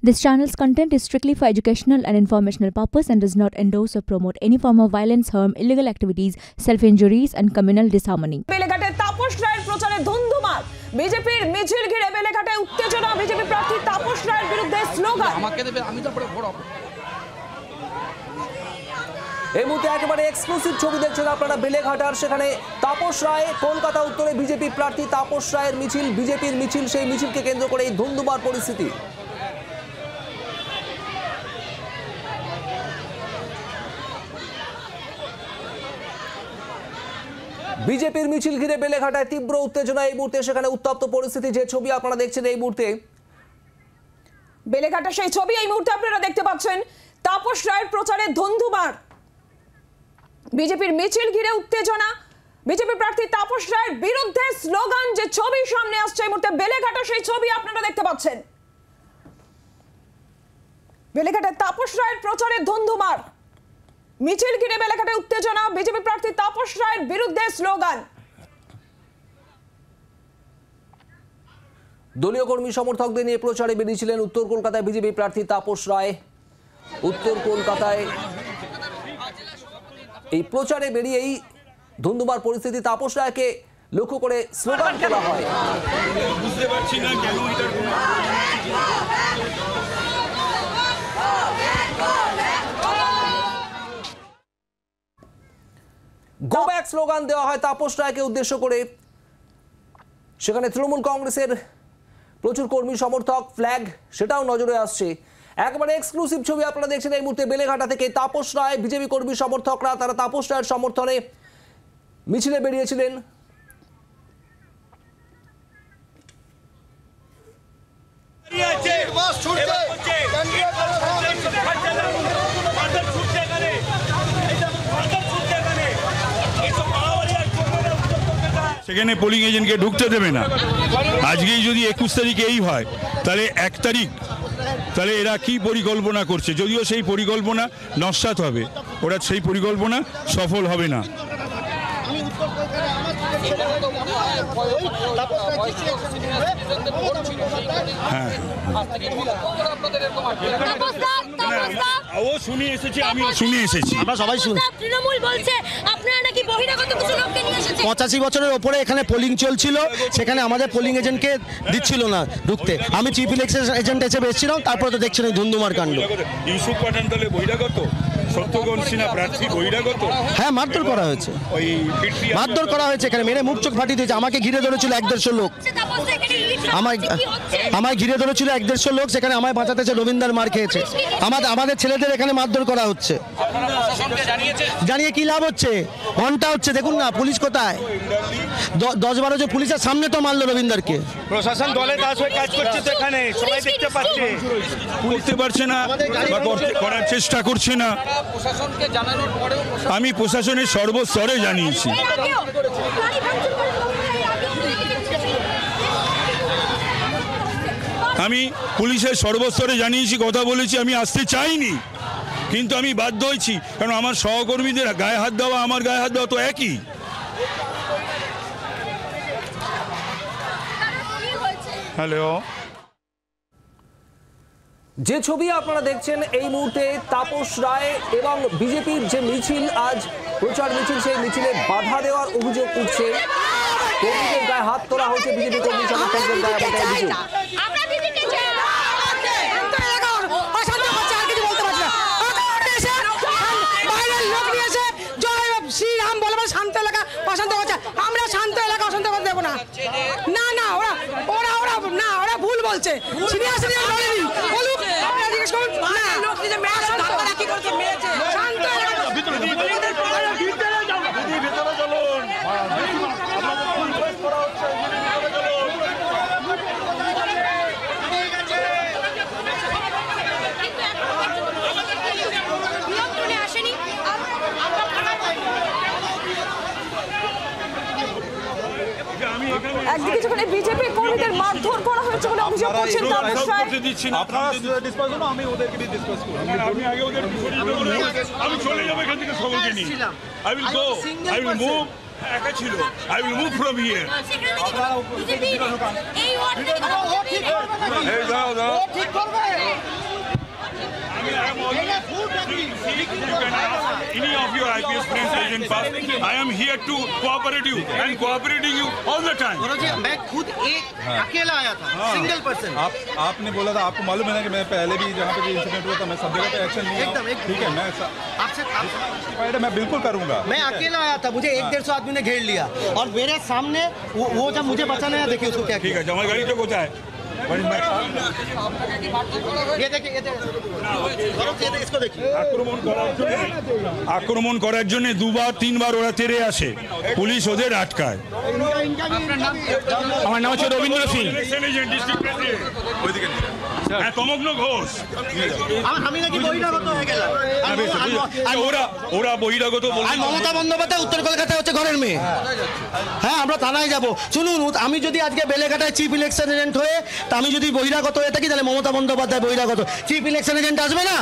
This channel's content is strictly for educational and informational purpose and does not endorse or promote any form of violence, harm, illegal activities, self-injuries and communal disharmony. বেলেঘাটে Tapas রায়ের প্রচারে ধুন্ধুমার বিজেপির মিছিল ঘিরে বেলেঘাটে উত্তেজনা BJP প্রার্থী তাপস রায়ের বিরুদ্ধে slogan আমাকে দেবে আমি তারপরে ঘোরাবো। এই মুহূর্তে একেবারে এক্সক্লুসিভ ছবি দেখছেন আপনারা বেলেঘাটার, সেখানে তাপস রায় কলকাতা উত্তরে বিজেপি প্রার্থী তাপস রায়ের মিছিল, বিজেপির মিছিল, সেই মিছিলকে কেন্দ্র করে এই ধুন্ধুমার পরিস্থিতি। বিজেপির মিছিল ঘিরে বেলেঘাটায় তীব্র উত্তেজনা এই মুহূর্তে, সেখানে উত্তপ্ত পরিস্থিতি। যে ছবি আপনারা দেখছেন এই মুহূর্তে বেলেঘাটা, সেই ছবি এই মুহূর্তে আপনারা দেখতে পাচ্ছেন। তাপস রায়ের প্রচারে ধুন্ধুমার, বিজেপির মিছিল ঘিরে উত্তেজনা, বিজেপি প্রার্থী তাপস রায়ের বিরুদ্ধে স্লোগান। যে ছবি সামনে আসছে এই মুহূর্তে বেলেঘাটা, সেই ছবি আপনারা দেখতে পাচ্ছেন। বেলেঘাটায় তাপস রায়ের প্রচারে ধুন্ধুমার, মিছিল ঘিরে বেলেঘাটায় উত্তেজনা, বিজেপি প্রার্থী তাপস রায়ের বিরুদ্ধে স্লোগান। দলীয় কর্মী সমর্থকদের নিয়ে প্রচারে বেরিয়েছিলেন উত্তর কলকাতায় বিজেপি প্রার্থী তাপস রায়। উত্তর কলকাতায় এই প্রচারে বেরিয়েই ধুন্ধুমার পরিস্থিতি। তাপস রায়কে লক্ষ্য করে স্লোগান তোলা হয়। বুঝতে পারছি না কেন গো ব্যাক স্লোগান দেওয়া হয় তাপস রায়কে উদ্দেশ্য করে। সেখানে তৃণমূল কংগ্রেসের প্রচুর কর্মী সমর্থক, ফ্ল্যাগ, সেটাও নজরে আসছে। একবারে এক্সক্লুসিভ ছবি আপনারা দেখছেন এই মুহূর্তে বেলেঘাটা থেকে। তাপস রায়, বিজেপি কর্মী সমর্থকরা তারা তাপস রায়ের সমর্থনে মিছিলে বেরিয়েছিলেন। সেখানে পোলিং এজেন্টকে ঢুকতে দেবে না। আজকেই যদি 21 তারিখে এই হয়, তাহলে 1 তারিখ, তাহলে এরা কি পরিকল্পনা করছে? যদিও সেই পরিকল্পনা নস্যাৎ হবে, ওরা সেই পরিকল্পনা সফল হবে না। ও শুনে এসেছি, আমিও শুনে এসেছি, আমরা সবাই শুনি। তৃণমূল বলছে আপনারা নাকি বহিরাগত কিছু লোককে নিয়ে এসেছেন। 85 বছরের ওপরে এখানে পোলিং চলছিল, সেখানে আমাদের পোলিং এজেন্টকে দিচ্ছিল না ঢুকতে। আমি চিফ ইলেকশন এজেন্ট হিসেবে এসেছিলাম, তারপরে তো দেখছেন এই ধুন্ধুমার কাণ্ড। ইউসুফ পাঠান তাহলে বহিরাগত, সত্যগণ সিনহা প্রার্থী বহিরাগত। হ্যাঁ, মারধর করা হয়েছে, মারধর করা হয়েছে, এখানে মেরে মুখ চোখ ফাটিয়ে দিয়েছে। আমাকে ঘিরে ধরেছিল 1-150 লোক, আমায় ঘিরে ধরেছিল 1-150 লোক, সেখানে আমায় বাঁচাতেছে রবীন্দ্র মার খেয়েছে। আমাদের ছেলেদের এখানে মারধর করা হচ্ছে। জানিয়ে কি লাভ হচ্ছে? ঘন্টা হচ্ছে, দেখুন না পুলিশ কোথায়। 10-12 জন পুলিশের সামনে তো মারলো রবীন্দ্রকে। প্রশাসন দলে দাস হয়ে কাজ করছে তো, এখানে সবাই দেখতে পাচ্ছে, করতে পারছে না বা করার চেষ্টা করছে না। আমি প্রশাসনের সর্বস্তরে জানিয়েছি। আমি পুলিশের সর্বস্তরে জানিয়েছি, কথা বলেছি, আমি আসতে চাইনি, কিন্তু আমি বাধ্য হয়েছি, কারণ আমার সহকর্মীদের গায়ে হাত দেওয়া আমার গায়ে হাত দেওয়া তো একই। হ্যালো, যে ছবি আপনারা দেখছেন এই মুহূর্তে তাপস রায় এবং বিজেপির যে মিছিল, আজ প্রচার মিছিল, সেই মিছিলে বাধা দেওয়ার অভিযোগ উঠছে। কর্মীদের গায়ে হাত তোলা হয়েছে, বিজেপি কর্মী সমর্থকদের গায়ে হাত তোলার অভিযোগ। শান্ত এলাকা অশান্ত করছে, আমরা শান্ত এলাকা অশান্ত করতে দেবো না। না না, ওরা ওরা ওরা না, ওরা ভুল বলছে। সিনিয়র সিনিয়র বলেনি, বলুক, আপনারা জিজ্ঞেস করুন। না, লোক নিজে মেয়ে ধাক্কা কি করছে, মেয়েছে শান্ত এলাকা ভিতরে চলুন। একদিকে যখন বিজেপি কর্মীদের মারধর করা হয়েছে বলে অভিযোগ করছেন তাপস রায়, আমি চলে যাবো এখান থেকে, সকলকে নিয়ে I will go, I will move, একা ছিল, I will move from here. এই ওয়ার্ড থেকে এই দাও and fast. I am here to cooperate you and cooperating you all the time. मैं खुद एक अकेला आया था, सिंगल पर्सन। आपने बोला था, आपको मालूम है ना कि मैं पहले भी जहाँ पे भी इंसिडेंट हुआ था मैं सब जगह पे एक्शन लिया। एकदम ठीक है, मैं आपसे मैं बिल्कुल करूँगा। मैं अकेला आया था, मुझे 150 आदमी ने घेर लिया और मेरे सामने वो जब मुझे बचाने आया, देखिए उसको क्या ठीक है, जमा गाड़ी तो होता है। ये देखिए इसको देखिए। আক্রমণ করার জন্য দুবার তিনবার ওরা তেড়ে আসে, পুলিশ ওদের আটকায়। আমার নাম হচ্ছে রবীন্দ্র সিং। তমগ্ন ঘোষ আমি নাকি বহিরাগত হয়ে গেলাম। ওরা বহিরাগত। আর মমতা বন্দ্যোপাধ্যায় উত্তর কলকাতায় হচ্ছে ঘরের মেয়ে। হ্যাঁ, আমরা থানায় যাব। শুনুন, আমি যদি আজকে বেলেঘাটায় চিফ ইলেকশন এজেন্ট হয়ে, তা আমি যদি বহিরাগত হয়ে থাকি, তাহলে মমতা বন্দ্যোপাধ্যায় বহিরাগত। চিফ ইলেকশন এজেন্ট আসবে না,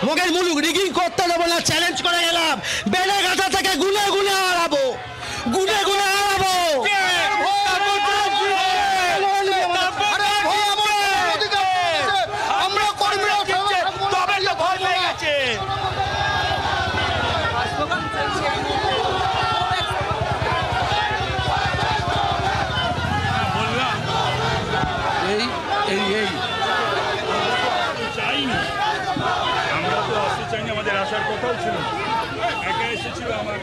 মগের মুলুক রিগিং করতে দেবো না, চ্যালেঞ্জ করে গেলাম। বেলেঘাটা থেকে গুনে গুনে হারাবো, গুনে গুনে হারাবো। আমাদের আসার কথাও ছিল, একা এসেছিল আমার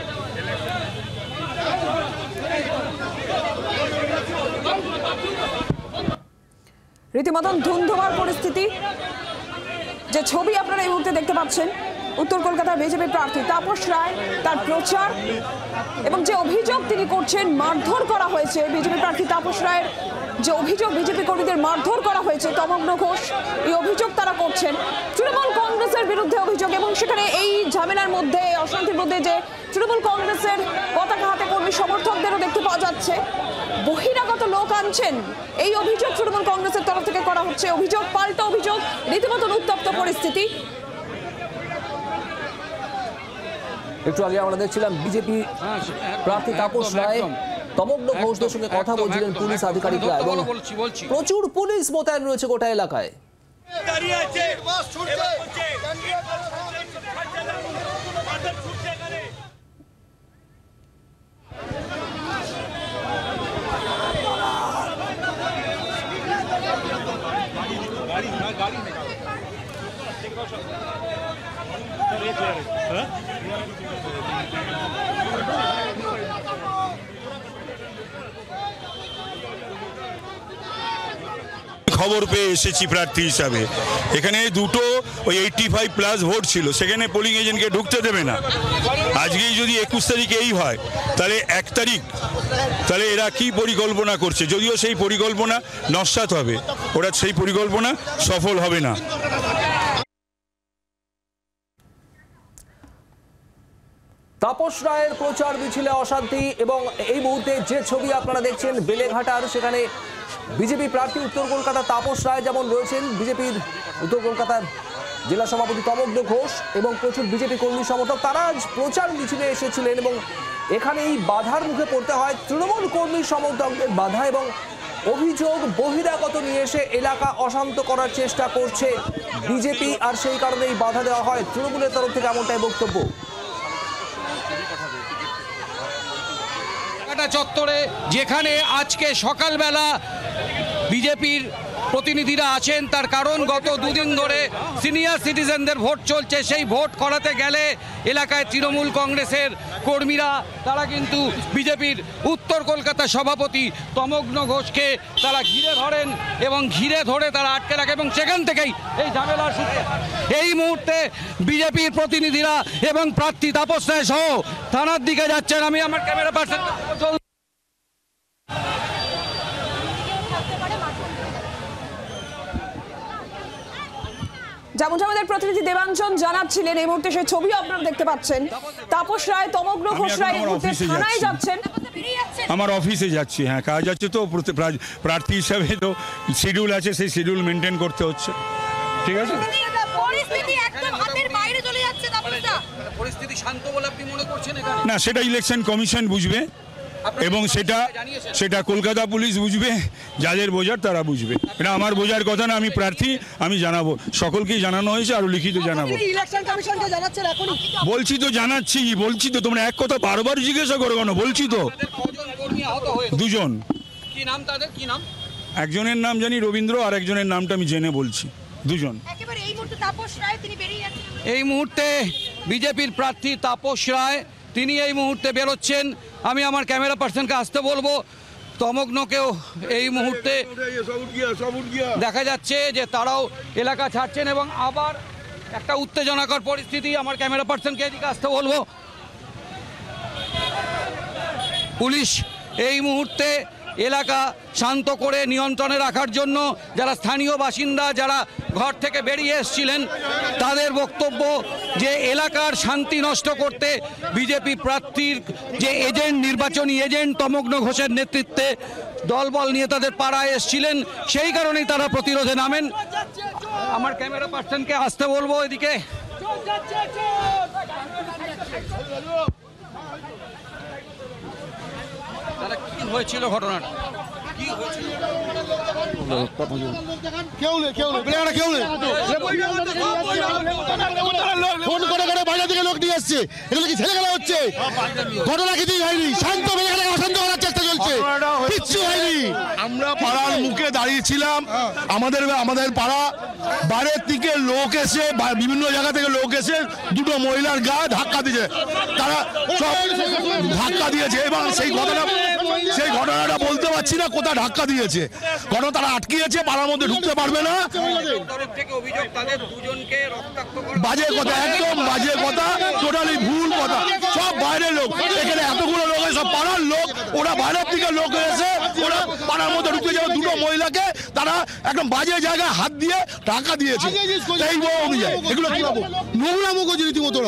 রীতিমতন ধুমধুমার পরিস্থিতি। যে ছবি আপনারা এই মুহূর্তে দেখতে পাচ্ছেন, উত্তর কলকাতার বিজেপি প্রার্থী তাপস রায়, তার প্রচার এবং যে অভিযোগ তিনি করছেন মারধর করা হয়েছে বিজেপি প্রার্থী তাপস রায়ের, যে অভিযোগ বিজেপি কর্মীদের মারধর করা হয়েছে, তমগ্ন ঘোষ এই অভিযোগ তারা করছেন। তৃণমূল কংগ্রেসের বিরুদ্ধে অভিযোগ, এবং সেখানে এই ঝামেলার মধ্যে, অশান্তির মধ্যে যে তৃণমূল কংগ্রেসের পতাকা হাতে কর্মী সমর্থকদেরও দেখতে পাওয়া যাচ্ছে বহিরাগত লোক আনছেন, এই অভিযোগ তৃণমূল কংগ্রেসের তরফ থেকে করা হচ্ছে। অভিযোগ পাল্টা অভিযোগ, রীতিমতন উত্তপ্ত পরিস্থিতি। একটু আগে আমরা দেখছিলাম বিজেপি প্রার্থী তাপস রায় তমগ্ন ঘোষদের সঙ্গে কথা বলছিলেন পুলিশ আধিকারিকরা, এবং প্রচুর পুলিশ মোতায়েন রয়েছে গোটা এলাকায়। খবর পেয়ে এসেছি প্রার্থী হিসাবে। এখানে দুটো ওই 85+ ভোট ছিল, সেখানে পোলিং এজেন্টকে ঢুকতে দেবে না। আজকেই যদি 21 তারিখে এই হয়, তাহলে 1 তারিখ, তাহলে এরা কি পরিকল্পনা করছে? যদিও সেই পরিকল্পনা নস্যাৎ হবে, ওরা সেই পরিকল্পনা সফল হবে না। তাপস রায়ের প্রচার মিছিলে অশান্তি, এবং এই মুহূর্তে যে ছবি আপনারা দেখছেন বেলেঘাটার, সেখানে বিজেপি প্রার্থী উত্তর কলকাতা তাপস রায় যেমন রয়েছেন, বিজেপির উত্তর কলকাতার জেলা সভাপতি তমগ্ন ঘোষ এবং প্রচুর বিজেপি কর্মী সমর্থক, তারা আজ প্রচার মিছিলে এসেছিলেন, এবং এখানে এই বাধার মুখে পড়তে হয় তৃণমূল কর্মী সমর্থকদের বাধা, এবং অভিযোগ বহিরাগত নিয়ে এসে এলাকা অশান্ত করার চেষ্টা করছে বিজেপি, আর সেই কারণেই বাধা দেওয়া হয় তৃণমূলের তরফ থেকে, এমনটাই বক্তব্য। চত্বরে যেখানে আজকে সকালবেলা বিজেপির প্রতিনিধিরা আছেন, তার কারণ গত দুদিন ধরে সিনিয়র সিটিজেনদের ভোট চলছে। সেই ভোট করাতে গেলে এলাকায় তৃণমূল কংগ্রেসের কর্মীরা তারা কিন্তু বিজেপির উত্তর কলকাতা সভাপতি তমগ্ন ঘোষকে তারা ঘিরে ধরেন এবং ঘিরে ধরে তারা আটকে রাখে, এবং সেখান থেকেই এই ঝামেলার সূত্র। এই মুহূর্তে বিজেপির প্রতিনিধিরা এবং প্রার্থী তাপস রায় সহ থানার দিকে যাচ্ছেন। আমি আমার ক্যামেরা পার্সন যেমন আমাদের প্রতিনিধি দেবাঞ্জন জানাচ্ছিলেন, এই মুহূর্তে সেই ছবি আপনারা দেখতে পাচ্ছেন। তাপস রায়, তমগ্ন ঘোষ রায় এই মুহূর্তে থানায় যাচ্ছেন। আমার অফিসে যাচ্ছি, হ্যাঁ কাজ আছে তো, প্রার্থী হিসাবে তো শিডিউল আছে, সেই শিডিউল মেনটেন করতে হচ্ছে। ঠিক আছে, পরিস্থিতি শান্ত বলে আপনি মনে করছেন? না, সেটা ইলেকশন কমিশন বুঝবে, এবং সেটা কলকাতা পুলিশ বুঝবে, যাদের বোঝার তারা বুঝবে। এটা আমার বোঝার কথা না, আমি প্রার্থী, আমি জানাবো, সকলকেই জানানো হয়েছে, আরো লিখিত জানাবো। বলছি তো তোমরা এক কথা বারবার জিজ্ঞাসা করো কেন? বলছি তো 2 জন। কি নাম তাদের, কি নাম? একজনের নাম জানি রবীন্দ্র, আর একজনের নামটা আমি জেনে বলছি। 2 জন। এই মুহূর্তে বিজেপির প্রার্থী তাপস রায় তিনি এই মুহূর্তে বেরোচ্ছেন। আমি আমার ক্যামেরা পার্সনকে আসতে বলবো। তমগ্নকেও এই মুহূর্তে দেখা যাচ্ছে যে তারাও এলাকা ছাড়ছেন এবং আবার একটা উত্তেজনাকর পরিস্থিতি। আমার ক্যামেরা পার্সনকে এদিকে আসতে বলবো। পুলিশ এই মুহূর্তে এলাকা শান্ত করে নিয়ন্ত্রণে রাখার জন্য যারা স্থানীয় বাসিন্দা, যারা ঘর থেকে বেরিয়ে এসেছিলেন, তাদের বক্তব্য যে এলাকার শান্তি নষ্ট করতে বিজেপি প্রার্থীর যে এজেন্ট, নির্বাচনী এজেন্ট তমগ্ন ঘোষের নেতৃত্বে দলবল নিয়ে তাদের পাড়ায় এসেছিলেন, সেই কারণেই তারা প্রতিরোধে নামেন। আমার ক্যামেরা পার্সনকে আসতে বলবো এদিকে। তারা কি হয়েছিল, ঘটনাটা কি হয়েছিল? ফোন করে করে বাইরে থেকে লোক নিয়ে আসছে, এগুলো কি ছেলে খেলা হচ্ছে? ঘটনা কিছুই হয়নি, শান্ত এখানে অশান্ত করার চেষ্টা চলছে, কিচ্ছু হয়নি। আমরা পাড়ার মুখে দাঁড়িয়েছিলাম, আমাদের পাড়া বাইরের থেকে লোক এসে, বিভিন্ন জায়গা থেকে লোক এসে 2টো মহিলার গায়ে ধাক্কা দিয়েছে, তারা সব ধাক্কা দিয়েছে এবং সেই ঘটনাটা বলতে পারছি না কোথায় ধাক্কা দিয়েছে। ঘটনা তারা আটকিয়েছে, পাড়ার মধ্যে ঢুকতে পারবে না। বাজে কথা, একদম বাজে কথা, টোটালি ভুল কথা, সব বাইরের লোক। এখানে এতগুলো লোক, সব পাড়ার লোক, ওরা বাইরের থেকে লোক এসে ওরা পাড়ার মধ্যে ঢুকতে যাবে 2টো মহিলাকে তারা একদম বাজে জায়গায় হাত দিয়ে টাকা দিয়েছে। এই অনুযায়ী এগুলো কি পাবো? নোংরা মুখ রীতিমতো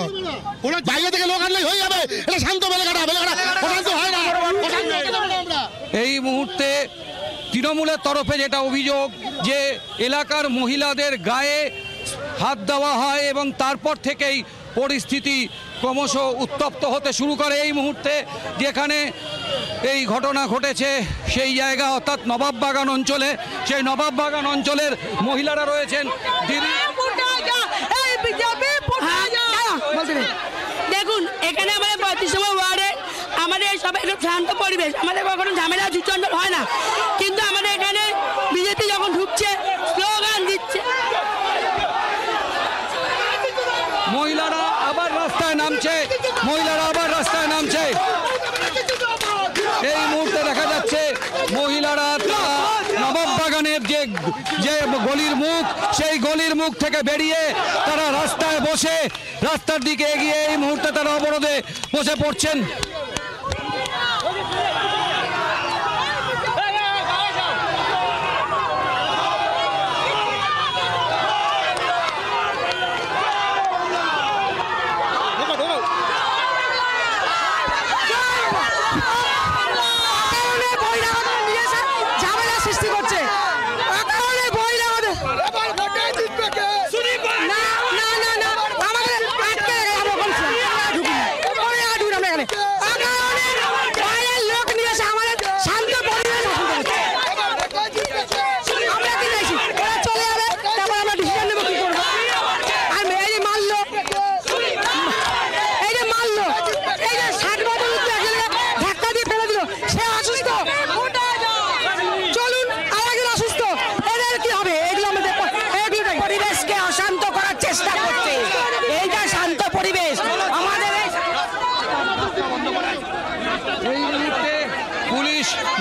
ওরা বাইরে থেকে লোক আনলেই হয়ে যাবে। এটা শান্ত বেলেঘাটা হয় না। এই মুহূর্তে তৃণমূলের তরফে যেটা অভিযোগ যে এলাকার মহিলাদের গায়ে হাত দেওয়া হয় এবং তারপর থেকেই পরিস্থিতি ক্রমশ উত্তপ্ত হতে শুরু করে। এই মুহূর্তে যেখানে এই ঘটনা ঘটেছে সেই জায়গা অর্থাৎ নবাববাগান অঞ্চলে, সেই নবাববাগান অঞ্চলের মহিলারা রয়েছেন। দেখুন, এখানে আমাদের 35 নম্বর ওয়ার্ডে আমাদের সবাই একটু শান্ত পরিবেশ, আমাদের কখনো ঝামেলা যুচণ্ডল হয় না, কিন্তু আমাদের এখানে বিজেপি যখন ঢুকছে স্লোগান দিচ্ছে, মহিলারা আবার রাস্তায় নামছে। এই মুহূর্তে দেখা যাচ্ছে মহিলারা নবাববাগানের যে গলির মুখ, সেই গলির মুখ থেকে বেরিয়ে তারা রাস্তায় বসে রাস্তার দিকে এগিয়ে এই মুহূর্তে তারা অবরোধে বসে পড়ছেন।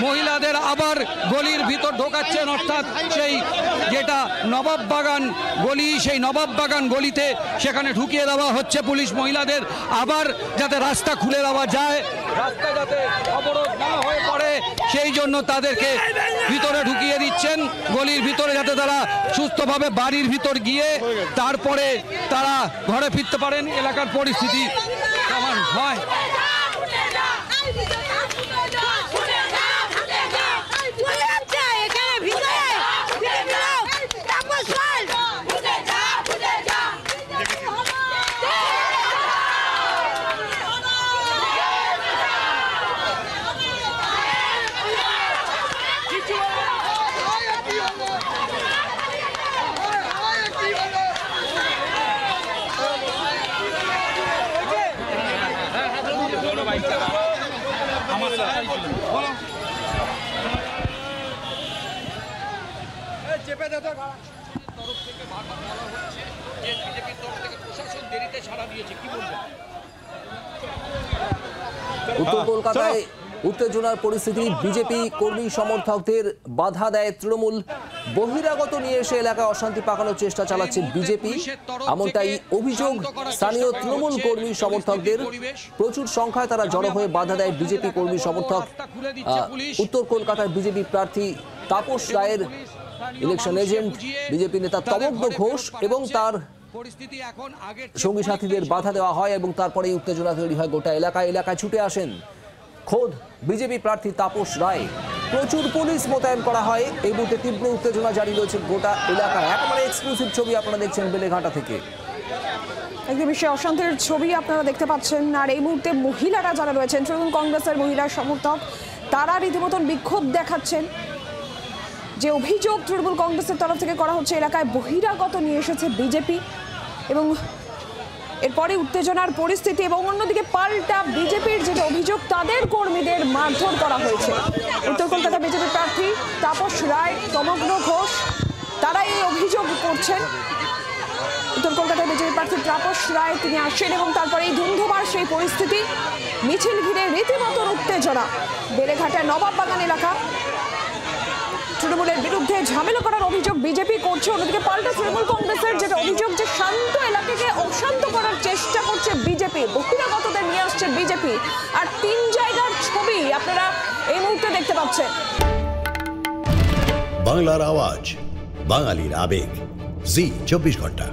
মহিলাদের আবার গলির ভিতর ঢোকাচ্ছেন, অর্থাৎ সেই যেটা নবাববাগান গলি, সেই নবাববাগান গলিতে সেখানে ঢুকিয়ে দেওয়া হচ্ছে পুলিশ মহিলাদের, আবার যাতে রাস্তা খুলে দেওয়া যায়, রাস্তা যাতে অবরোধ না হয়ে পড়ে সেই জন্য তাদেরকে ভিতরে ঢুকিয়ে দিচ্ছেন গলির ভিতরে, যাতে তারা সুস্থভাবে বাড়ির ভিতর গিয়ে তারপরে তারা ঘরে ফিরতে পারেন। এলাকার পরিস্থিতি কেমন হয়? তরফ থেকে বারবার বলা হচ্ছে যে বিজেপির তরফ থেকে প্রশাসন দেরিতে সাড়া দিয়েছে, কি বলবেন? উত্তর কলকাতায় উত্তেজনার পরিস্থিতি, বিজেপি কর্মী সমর্থকদের বাধা দেয় তৃণমূল, বহিরাগত নিয়ে এসে এলাকায় অশান্তি পাকানোর চেষ্টা চালাচ্ছে বিজেপি, এমনটাই অভিযোগ স্থানীয় তৃণমূল কর্মী সমর্থকদের। প্রচুর সংখ্যায় তারা জড়ো হয়ে বাধা দেয় বিজেপি কর্মী সমর্থক। উত্তর কলকাতার বিজেপি প্রার্থী তাপস রায়ের ইলেকশন এজেন্ট বিজেপি নেতা তমগ্ন ঘোষ এবং তার সঙ্গী সাথীদের বাধা দেওয়া হয় এবং তারপরেই উত্তেজনা তৈরি হয় গোটা এলাকায় ছুটে আসেন খোদ বিজেপি প্রার্থী তাপস রায়। প্রচুর পুলিশ মোতায়েন করা হয়। এই মুহূর্তে তীব্র উত্তেজনা জারি রয়েছে গোটা এলাকায়। একেবারে এক্সক্লুসিভ ছবি আপনারা দেখছেন বেলেঘাটা থেকে। একদম সে অশান্তির ছবি আপনারা দেখতে পাচ্ছেন। আর এই মুহূর্তে মহিলারা যারা রয়েছেন, তৃণমূল কংগ্রেসের মহিলা সমর্থক, তারা রীতিমতন বিক্ষোভ দেখাচ্ছেন। যে অভিযোগ তৃণমূল কংগ্রেসের তরফ থেকে করা হচ্ছে, এলাকায় বহিরাগত নিয়ে এসেছে বিজেপি এবং এরপরে উত্তেজনার পরিস্থিতি, এবং অন্যদিকে পাল্টা বিজেপির যেটা অভিযোগ তাদের কর্মীদের মারধর করা হয়েছে। উত্তর কলকাতা বিজেপি প্রার্থী তাপস রায়, তমগ্ন ঘোষ তারা এই অভিযোগ করছেন। উত্তর কলকাতার বিজেপি প্রার্থী তাপস রায় তিনি আসেন এবং তারপরে এই ধুন্ধুমার সেই পরিস্থিতি, মিছিল ঘিরে রীতিমতো উত্তেজনা। বেলেঘাটা নবাববাগান এলাকা, তৃণমূলের বিরুদ্ধে ঝামেলা করার অভিযোগ বিজেপি করছে। অন্যদিকে পাল্টা তৃণমূল কংগ্রেসের যেটা অভিযোগ যে শান্ত এলাকাকে অশান্ত করার চেষ্টা করছে বিজেপি, বহিরাগতদের নিয়ে আসছে বিজেপি। আর 3 জায়গার ছবি আপনারা এই মুহূর্তে দেখতে পাচ্ছেন। বাংলার আওয়াজ, বাঙালির আবেগ, জি 24 ঘন্টা।